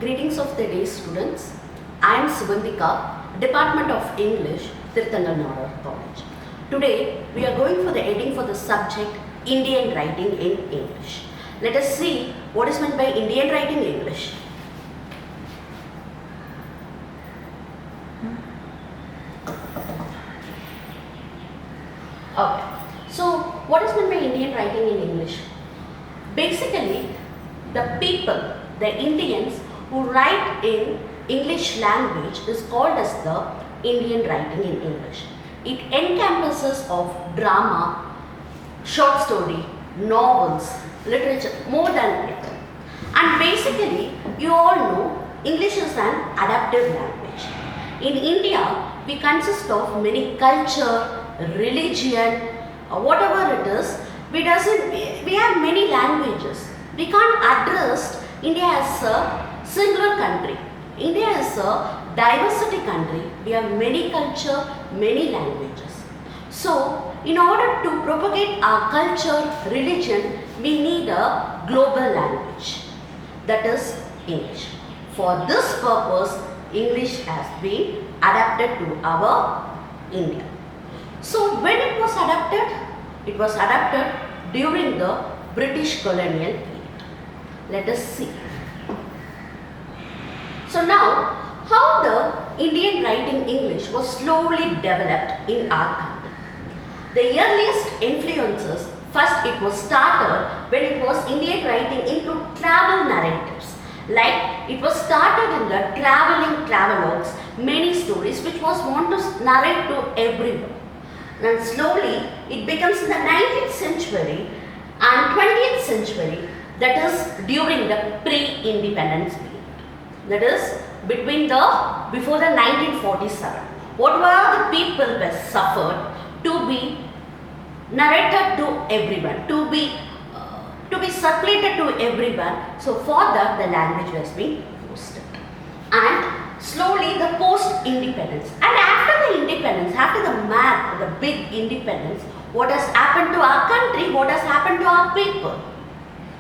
Greetings of the day, students. I am Subandika, Department of English, Tirthangal College. Today, we are going for the heading for the subject Indian Writing in English. Let us see what is meant by Indian Writing in English. Okay. So, what is meant by Indian Writing in English? Basically, the people, the Indians who write in English language is called as the Indian writing in English. It encompasses of drama, short story, novels, literature, more than it. And basically, you all know English is an adaptive language. In India, we consist of many culture, religion, whatever it is. We have many languages. We can't address India as a singular country. India is a diversity country. We have many culture, many languages. So, in order to propagate our culture, religion, we need a global language. That is English. For this purpose, English has been adapted to our India. So, when it was adapted? It was adapted during the British colonial period. Let us see. So now, how the Indian writing English was slowly developed in our country. The earliest influences, first it was started when it was Indian writing into travel narratives. Like it was started in the traveling travelogues, many stories which was want to narrate to everyone. And slowly it becomes in the 19th century and 20th century, that is during the pre-independence period. That is before the 1947. What were the people were suffered to be narrated to everyone, to be circulated to everyone. So for that the language has been posted. And slowly the post-independence, and after the independence, after the big independence, what has happened to our country, what has happened to our people?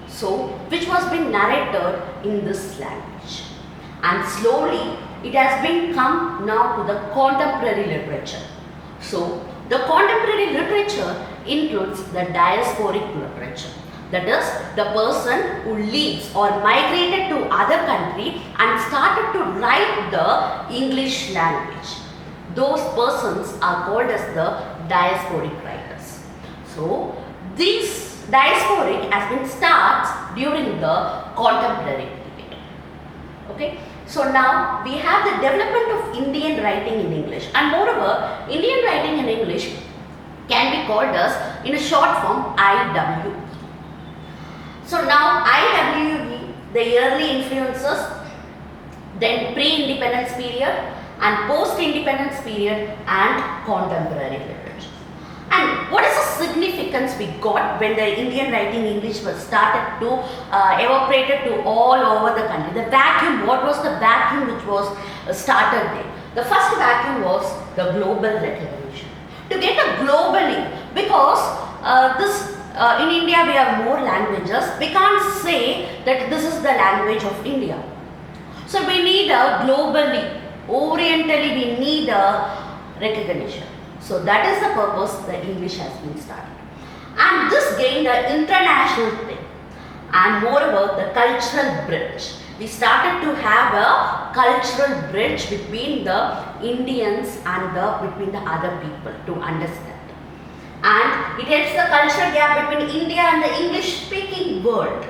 So, which was being narrated in this language. And slowly, it has been come now to the contemporary literature. So, the contemporary literature includes the diasporic literature. That is, the person who lives or migrated to other country and started to write the English language. Those persons are called as the diasporic writers. So, these diasporic has been starts during the contemporary period. Okay. So now we have the development of Indian writing in English, and moreover, Indian writing in English can be called as in a short form IWE. So now IWE, the early influences, then pre-independence period and post-independence period and contemporary literature. And what is the significance we got when the Indian writing English was started to evaporated to all over the country? The vacuum, what was the vacuum which was started there? The first vacuum was the global recognition. To get a globally, because in India we have more languages, we can't say that this is the language of India. So we need a globally, orientally we need a recognition. So that is the purpose the English has been started. And this gained an international thing. And moreover, the cultural bridge. We started to have a cultural bridge between the Indians and between the other people to understand. And it helps the cultural gap between India and the English speaking world.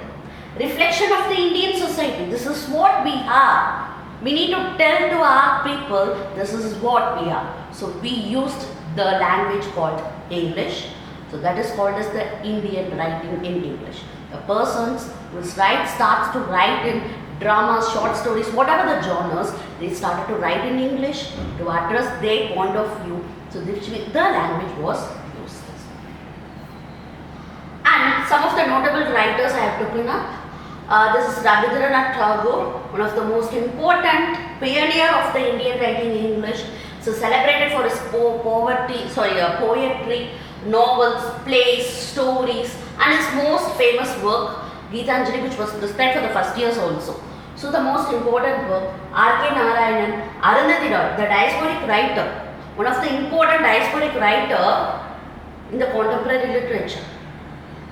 Reflection of the Indian society. This is what we are. We need to tell to our people this is what we are. So we used the language called English. So that is called as the Indian writing in English. The persons who starts to write in dramas, short stories, whatever the genres, they started to write in English to address their point of view. So the language was used. And some of the notable writers I have taken up. This is Rabindranath Tagore, one of the most important pioneer of the Indian writing in English. So celebrated for his poetry, novels, plays, stories, and his most famous work, Geetanjali, which was prescribed for the first years also. So the most important book, R.K. Narayanan, Arundhati Roy, the diasporic writer, one of the important diasporic writer in the contemporary literature.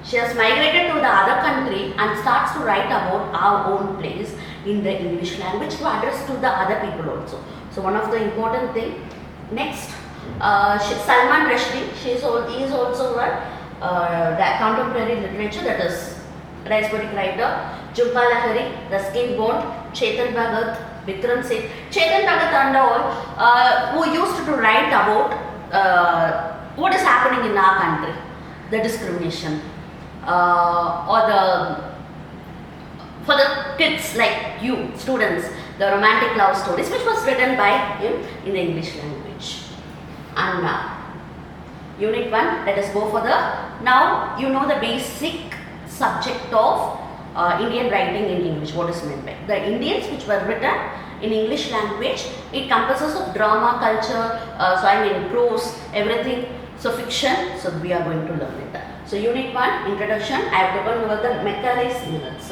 She has migrated to the other country and starts to write about our own place in the English language to address to the other people also. So one of the important thing. Next, Salman Rushdie, he is also a contemporary literature, that is diasporic writer. Jhumpa Lahiri, Ruskin Bond, Chetan Bhagat, Vikram Seth. Chetan Bhagat and all who used to write about what is happening in our country, the discrimination or for the kids like you, students, the romantic love stories which was written by him in the English language. And now, Unit 1, let us go for now you know the basic subject of Indian writing in English, what is meant by. The Indians which were written in English language, it comprises of drama, culture, prose, everything, so fiction, so we are going to learn it. So Unit 1, Introduction, I have taken over the Macaulay's Minutes.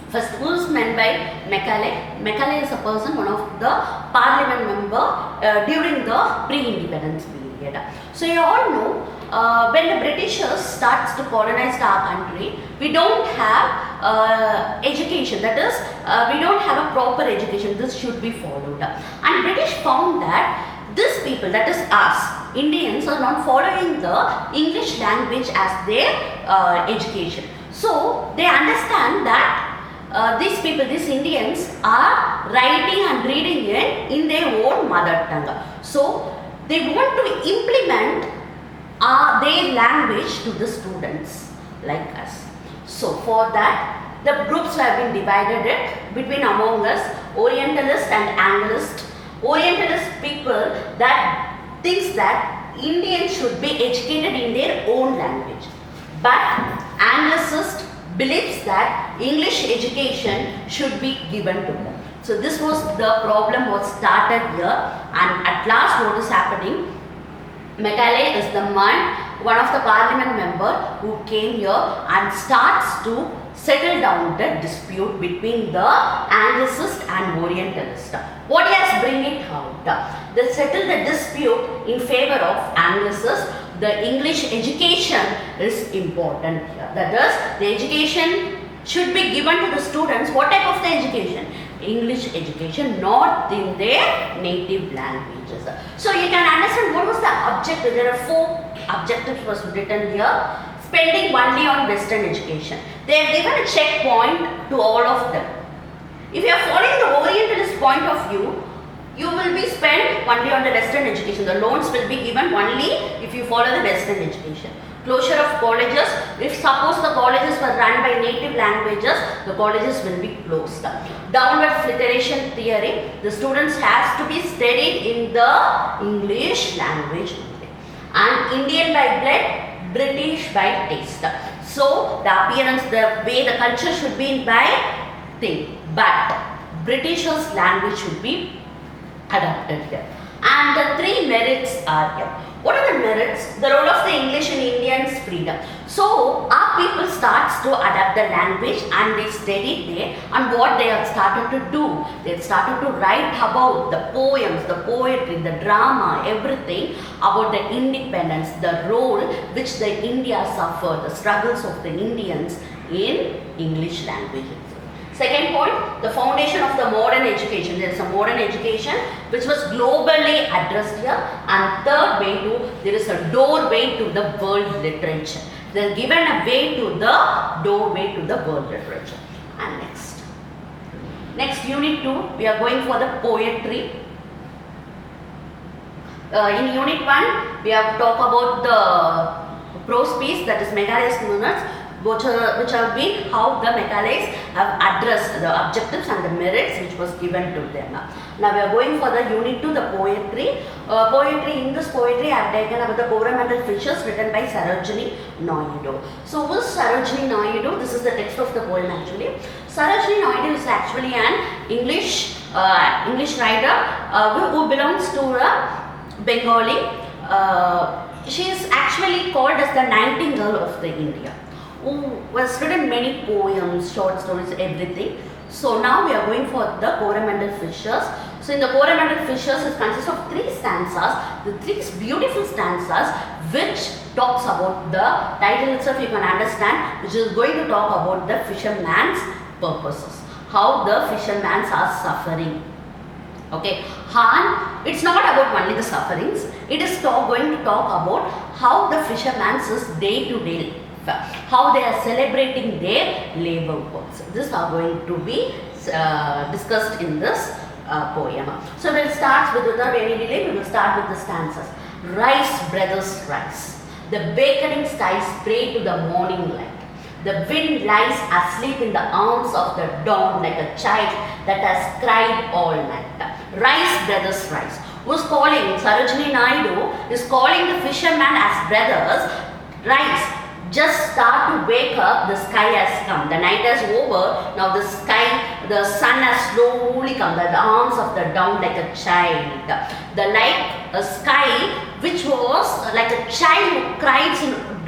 First, who is meant by Macaulay? Macaulay is a person, one of the parliament member during the pre-independence period. So you all know when the Britishers starts to colonize our country, we don't have education, that is we don't have a proper education, this should be followed. And British found that these people, that is us, Indians, are not following the English language as their education. So they understand that these people, these Indians are writing and reading it in their own mother tongue. So they want to implement their language to the students like us. So for that, the groups have been divided it between among us, Orientalist and Anglist. Orientalist people that thinks that Indians should be educated in their own language, but Anglicist believes that English education should be given to them. So this was the problem was started here, and at last what is happening? Macaulay is the man, one of the parliament member who came here and starts to settle down the dispute between the Anglicist and Orientalist. What he has bring it out? They settle the dispute in favor of Anglicist. The English education is important here. That is, the education should be given to the students. What type of the education? English education, not in their native languages. So you can understand what was the objective. There are 4 objectives was written here. Spending only on Western education. They have given a checkpoint to all of them. If you are following the Orientalist point of view, you will be spent only on the Western education. The loans will be given only if you follow the Western education. Closure of colleges. If suppose the colleges were run by native languages, the colleges will be closed. Downward filtration theory. The students has to be studied in the English language only. And Indian by blood, British by taste. So the appearance, the way the culture should be by thing, but Britishers' language should be adopted here. And the 3 merits are here. What are the merits? The role of the English in Indians' freedom. So our people starts to adapt the language and they study there, and what they have started to do, they have started to write about the poems, the poetry, the drama, everything about the independence, the role which the India suffered, the struggles of the Indians in English language. Second point, the foundation of the modern education. There is a modern education which was globally addressed here. And third way there is a doorway to the world literature. They are given a way to the doorway to the world literature. And next unit 2, we are going for the poetry. In unit 1, we have talked about the prose piece, that is Macaulay's Minutes, which have been how the Macaulay's have addressed the objectives and the merits which was given to them. Now we are going for the unit 2, the poetry. In this poetry I have taken about the Coromandel Fishes written by Sarojini Naidu. So who is Sarojini Naidu? This is the text of the poem actually. Sarojini Naidu is actually an English writer who belongs to Bengali. She is actually called as the Nightingale of the India, who has written many poems, short stories, everything. So now we are going for the Coromandel Fishers. So in the Coromandel Fishers, it consists of 3 stanzas. The 3 beautiful stanzas which talks about the title itself you can understand, which is going to talk about the fisherman's purposes. How the fishermen are suffering. Okay, Han, it's not about only the sufferings. It is going to talk about how the fisherman's day to day, how they are celebrating their labor works. These are going to be discussed in this poem. So we'll start with, without any delay, we will start with the stanzas. Rise, brothers, rise. The beckoning skies pray to the morning light. The wind lies asleep in the arms of the dawn like a child that has cried all night. Rise, brothers, rise. Who's calling? Sarojini Naidu is calling the fishermen as brothers. Rise. Just start to wake up. The sky has come. The night is over. Now the sky, the sun has slowly come. The arms of the dawn like a child. The light, a sky which was like a child who cries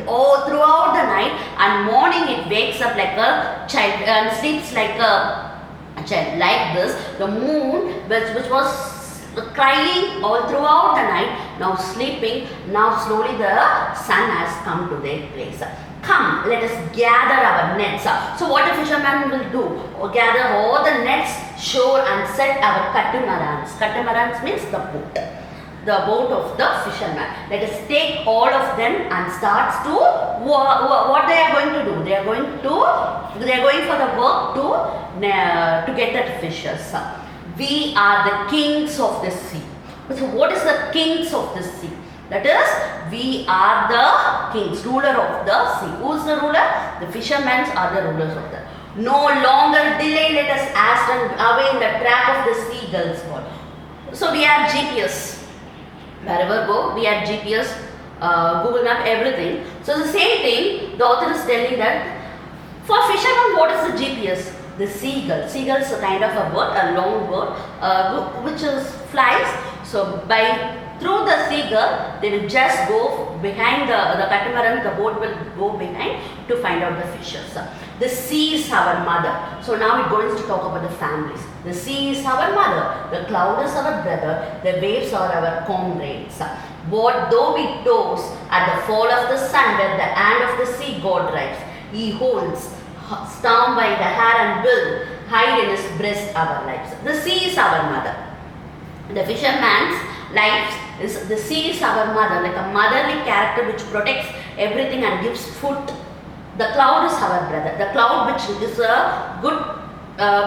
all throughout the night, and morning it wakes up like a child and sleeps like a child. Like this, the moon which was crying all throughout the night, now sleeping, now slowly the sun has come to their place. Come, let us gather our nets. So what the fisherman will do? Gather all the nets shore and set our catamarans. Catamarans means the boat. The boat of the fisherman. Let us take all of them and starts to what they are going to do. They are going for the work to get that fishes. We are the kings of the sea. So what is the kings of the sea? That is, we are the kings, ruler of the sea. Who is the ruler? The fishermen are the rulers of the. No longer delay, let us haste away in the track of the seagulls. So we have GPS. Wherever go, we have GPS, Google Map, everything. So the same thing, the author is telling that for fishermen, what is the GPS? The seagull. Seagull is a kind of a bird, a long bird, which flies. So through the seagull, they will just go behind the catamaran, the boat will go behind to find out the fishes. The sea is our mother. So now we're going to talk about the families. The sea is our mother, the cloud is our brother, the waves are our comrades. What though we toss at the fall of the sun, where the hand of the sea God drives, he holds, storm by the hair and will, hide in his breast our lives. The sea is our mother. The fisherman's life is, the sea is our mother, like a motherly character which protects everything and gives food. The cloud is our brother. The cloud which is a good,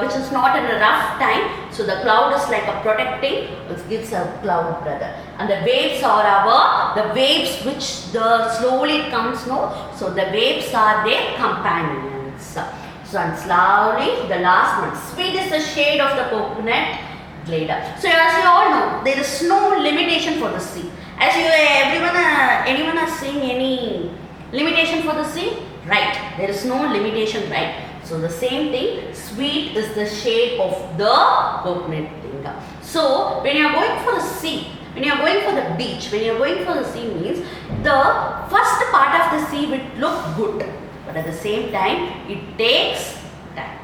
which is not in a rough time. So the cloud is like a protecting, which gives a cloud brother. And the waves are the waves which the slowly comes, no. So the waves are their companions. So and slowly the last one. Sweet is the shade of the coconut glade. So as you all know, there is no limitation for the sea. As you anyone has seen any limitation for the sea? Right, there is no limitation, right? So the same thing, sweet is the shade of the coconut thing. So when you are going for the sea, when you are going for the beach, when you are going for the sea means the first part of the sea will look good, but at the same time it takes time.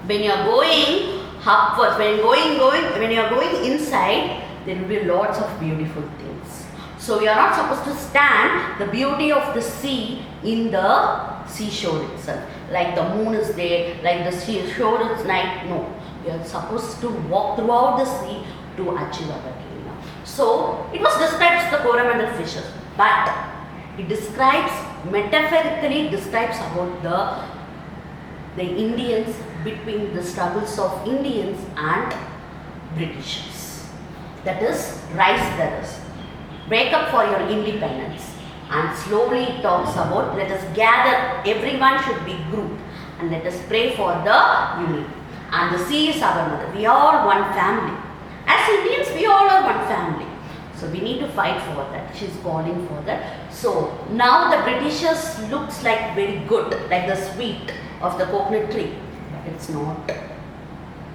When you are going upwards, when you are going inside, there will be lots of beautiful things. So we are not supposed to stand the beauty of the sea in the seashore itself. Like the moon is there, like the seashore is night. No, we are supposed to walk throughout the sea to achieve our dream. So it was described as the Coromandel fishes, but it describes, metaphorically describes about the Indians, between the struggles of Indians and Britishers. That is, rise brothers. Wake up for your independence. And slowly it talks about, let us gather, everyone should be grouped, and let us pray for the unity. And the sea is our mother. We are one family. As Indians, we all are one family. So we need to fight for that. She's calling for that. So now the Britishers looks like very good, like the sweet of the coconut tree. But it's not.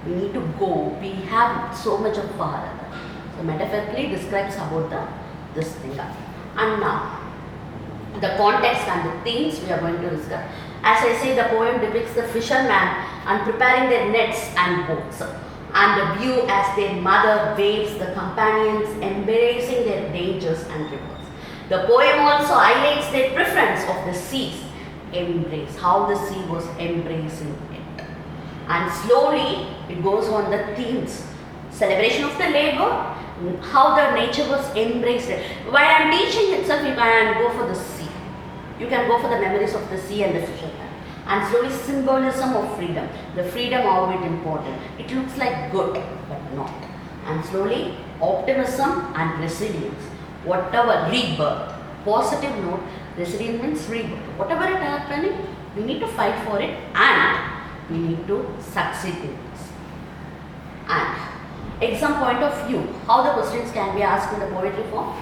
We need to go. We have so much of power. So metaphorically describes about this thing. And now, the context and the things we are going to discuss. As I say, the poem depicts the fisherman and preparing their nets and boats. And the view as their mother waves the companions embracing their dangers and rivers. The poem also highlights their preference of the seas, embrace, how the sea was embracing it. And slowly it goes on the themes, celebration of the labor, how the nature was embraced. While I am teaching itself, you can go for the sea. You can go for the memories of the sea and the fisherman. And slowly symbolism of freedom. The freedom how it important. It looks like good, but not. And slowly optimism and resilience. Whatever, rebirth. Positive note, resilience means rebirth. Whatever is happening, we need to fight for it and we need to succeed in this. And exam point of view, how the questions can be asked in the poetry form.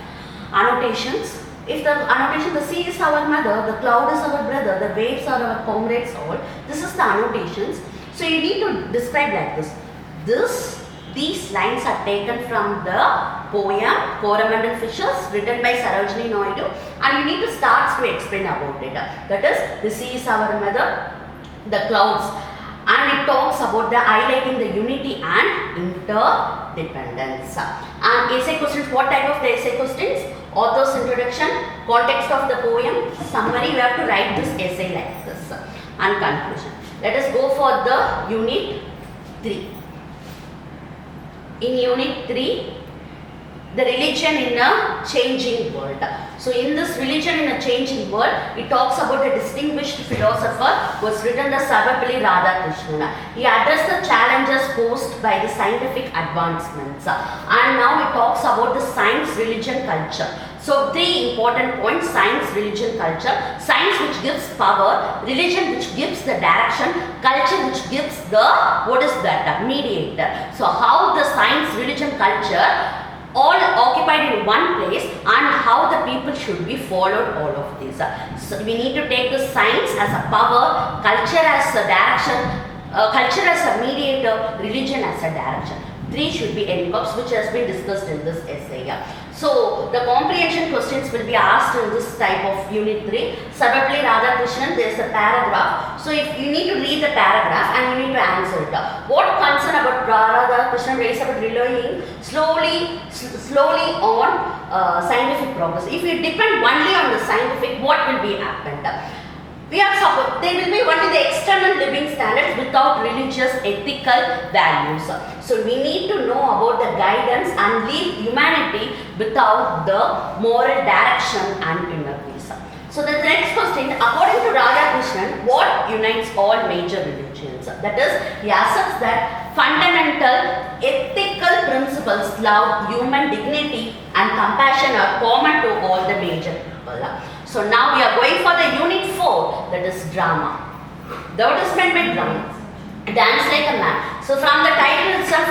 Annotations. If the annotation, the sea is our mother, the cloud is our brother, the waves are our comrades all. This is the annotations. So you need to describe like this. These lines are taken from the poem Coromandel Fishes written by Sarojini Naidu, and you need to start to explain about it. That is, the sea is our mother, the clouds, and it talks about the highlighting the unity and interdependence. And essay questions, what type of the essay questions? Author's introduction, context of the poem, summary. You have to write this essay like this, and conclusion. Let us go for the unit 3. In unit 3, the religion in a changing world. So in this religion in a changing world, it talks about a distinguished philosopher who has written the Sarvepalli Radhakrishnan. He addressed the challenges posed by the scientific advancements. And now it talks about the science, religion, culture. So 3 important points: science, religion, culture. Science which gives power, religion which gives the direction, culture which gives the, what is that? Mediator. So how the science, religion, culture all occupied in one place and how the people should be followed, all of these. So we need to take the science as a power, culture as a direction, culture as a mediator, religion as a direction. 3 should be NCOPs, which has been discussed in this essay. So the comprehension questions will be asked in this type of unit 3. Sarvepalli Radhakrishnan, there is a paragraph. So if you need to read the paragraph and you need to answer it. What concern about Radhakrishnan is about relying slowly on scientific progress. If you depend only on the scientific, what will be happened? There will be only the external living standards without religious ethical values. So we need to know about the guidance and leave humanity without the moral direction and inner peace. So the next question, according to Radhakrishnan, what unites all major religions? That is, he asserts that fundamental ethical principles, love, human dignity and compassion are common to all the major people. So now we are going for the unit 4, that is drama. What is meant by drama? Dance like a man. So from the title itself,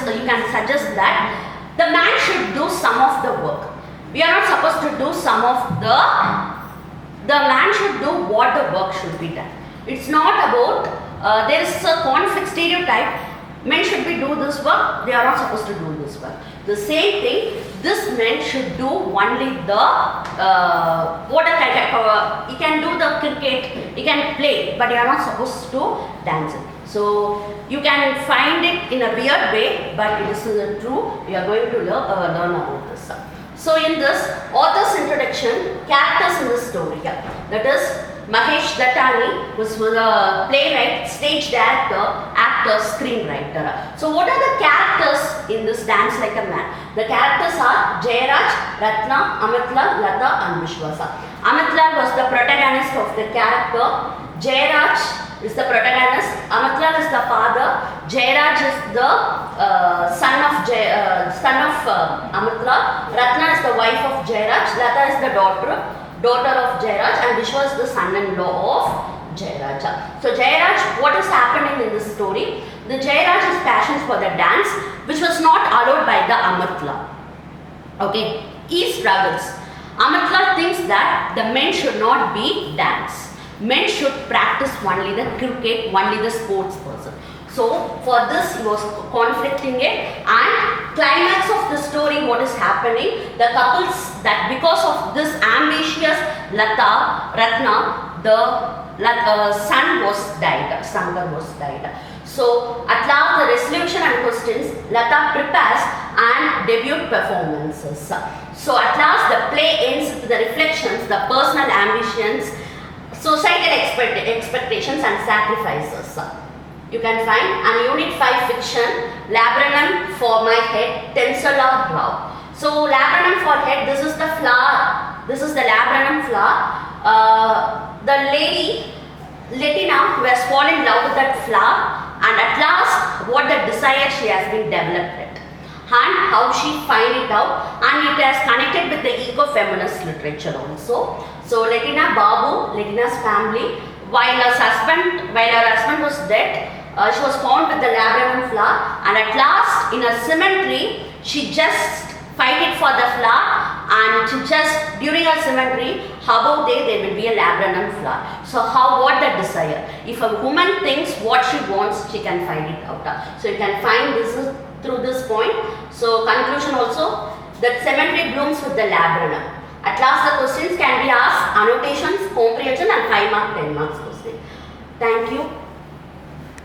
you can suggest that the man should do some of the work. We are not supposed to do some of the man should do what the work should be done. It's not about, there is a conflict stereotype, men should be do this work, they are not supposed to do this work. The same thing, this man should do only the, he can do the cricket, he can play, but you are not supposed to dance it. So you can find it in a weird way, but it is true, we are going to learn about this. So in this author's introduction, characters in the story, that is Mahesh Dattani, who was a playwright, stage director, actor, screenwriter. So what are the characters in this Dance Like a Man? The characters are Jayaraj, Ratna, Amitlal, Lata and Vishwasa. Amitlal was the protagonist of the character. Jayaraj is the protagonist. Amitlal is the father. Jayaraj is the son of Amitlal. Ratna is the wife of Jayaraj. Lata is the daughter of Jayaraj, and Vishwa is the son-in-law of Jayaraj. So Jayaraj, what is happening in this story? The Jayaraj's passion for the dance, which was not allowed by the Amitla. Okay, he struggles. Amitla thinks that the men should not be dance. Men should practice only the cricket, only the sports person. So for this he was conflicting it, and climax of the story, what is happening, the couples, that because of this ambitious Ratna, the like son was died, Shankar was died. So at last the resolution and questions, Lata prepares and debut performances. So at last the play ends with the reflections, the personal ambitions, societal expectations and sacrifices. You can find and Unit 5 fiction, Laburnum for my head, Tensula Rao. So laburnum for head, this is the flower, this is the laburnum flower. The lady, Latina, who has fallen in love with that flower, and at last what the desire she has been developed it. And how she find it out, and it has connected with the eco-feminist literature also. So Latina Babu, Latina's family, while her husband was dead, she was found with the laburnum flower, and at last in a cemetery she just fight it for the flower, and to just during a cemetery above there will be a laburnum flower. So what the desire, if a woman thinks what she wants, she can find it out. So you can find this is through this point. So conclusion also, that cemetery blooms with the laburnum. At last the questions can be asked, annotations, comprehension and 5 mark 10 marks question. Thank you.